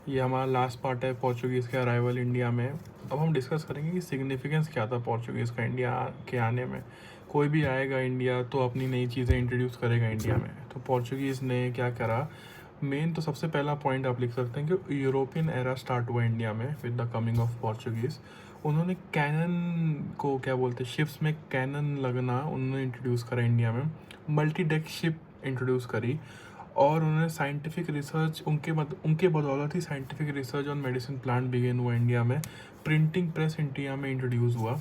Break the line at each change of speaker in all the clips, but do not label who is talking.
ये हमारा last part है पोर्चुगीज़ के अराइवल इंडिया में। अब हम डिस्कस करेंगे कि सिग्निफिकेंस क्या था पोर्चुगीज़ का इंडिया के आने में। कोई भी आएगा इंडिया तो अपनी नई चीज़ें इंट्रोड्यूस करेगा इंडिया में। तो पोर्चुगीज़ ने क्या करा, मेन तो सबसे पहला पॉइंट आप लिख सकते हैं कि यूरोपियन एरा स्टार्ट हुआ इंडिया में with the coming of Portuguese. उन्होंने कैनन को क्या बोलते हैं, शिप्स में कैनन लगना उन्होंने इंट्रोड्यूस करा इंडिया में। मल्टी डेक शिप इंट्रोड्यूस करी और उन्होंने साइंटिफिक रिसर्च उनके बदौलत ही scientific research on medicine plant began हुआ इंडिया में। प्रिंटिंग प्रेस इंडिया में इंट्रोड्यूस हुआ,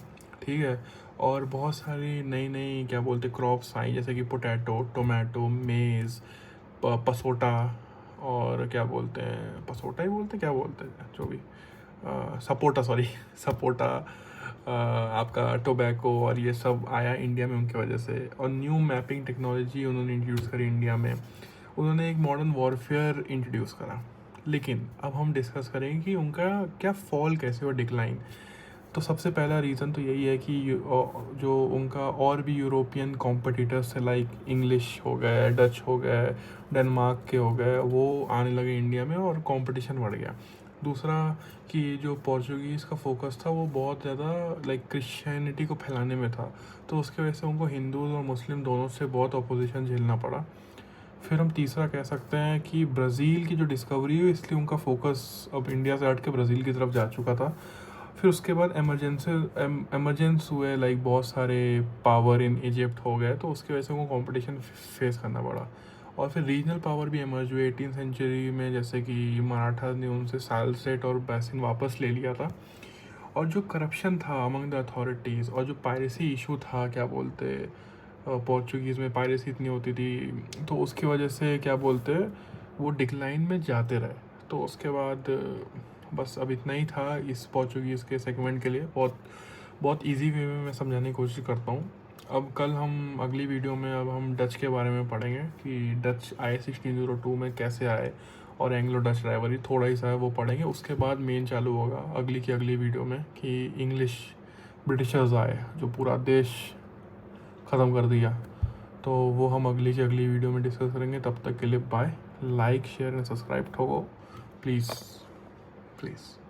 ठीक है। और बहुत सारी नई नई क्या बोलते क्रॉप्स आई, जैसे कि पोटैटो, टोमेटो, मेज़, पसोटा, और क्या बोलते हैं, पसोटा ही बोलते हैं, क्या बोलते हैं जो भी, सपोटा, सॉरी सपोटा, आपका टोबैको, और ये सब आया इंडिया में उनकी वजह से। और न्यू मैपिंग टेक्नोलॉजी उन्होंने इंट्रोड्यूस करी इंडिया में। उन्होंने एक मॉडर्न वॉरफेयर इंट्रोड्यूस करा। लेकिन अब हम डिस्कस करेंगे कि उनका क्या फॉल कैसे हुआ, डिक्लाइन। तो सबसे पहला रीज़न तो यही है कि जो उनका और भी यूरोपियन कॉम्पिटिटर्स थे, लाइक इंग्लिश हो गए, डच हो गए, डेनमार्क के हो गए, वो आने लगे इंडिया में और कंपटीशन बढ़ गया। दूसरा कि जो पोर्चुगीज़ का फोकस था वो बहुत ज़्यादा लाइक क्रिश्चियनिटी को फैलाने में था, तो उसकी वजह से उनको हिंदूज़ और मुस्लिम दोनों से बहुत अपोजिशन झेलना पड़ा। फिर हम तीसरा कह सकते हैं कि ब्राज़ील की जो डिस्कवरी हुई, इसलिए उनका फोकस अब इंडिया से हट के ब्राज़ील की तरफ जा चुका था। फिर उसके बाद एमरजेंस हुए, लाइक बहुत सारे पावर इन इजिप्ट हो गए, तो उसकी वजह से उनको कंपटीशन फेस करना पड़ा। और फिर रीजनल पावर भी इमर्ज हुए 18th सेंचुरी में, जैसे कि मराठा ने उनसे सालसेट और बैसिन वापस ले लिया था। और जो करप्शन था अमंग द अथॉरिटीज़, और जो पायरेसी इशू था, क्या बोलते, पोर्चुगीज़ में पायरेसी इतनी होती थी, तो उसकी वजह से क्या बोलते वो डिक्लाइन में जाते रहे। तो उसके बाद बस अब इतना ही था इस पोर्चुगीज़ के सेगमेंट के लिए। बहुत बहुत इजी वे में मैं समझाने की कोशिश करता हूँ। अब कल हम अगली वीडियो में अब हम डच के बारे में पढ़ेंगे कि डच आए 1602 में कैसे आए, और एंग्लो डच राइवलरी थोड़ा ही सा है वो पढ़ेंगे। उसके बाद मेन चालू होगा अगली की अगली वीडियो में कि इंग्लिश ब्रिटिशर्स आए जो पूरा देश ख़त्म कर दिया। तो वो हम अगली की अगली वीडियो में डिस्कस करेंगे। तब तक के लिए bye. Like, share and subscribe ठोको प्लीज़, प्लीज़।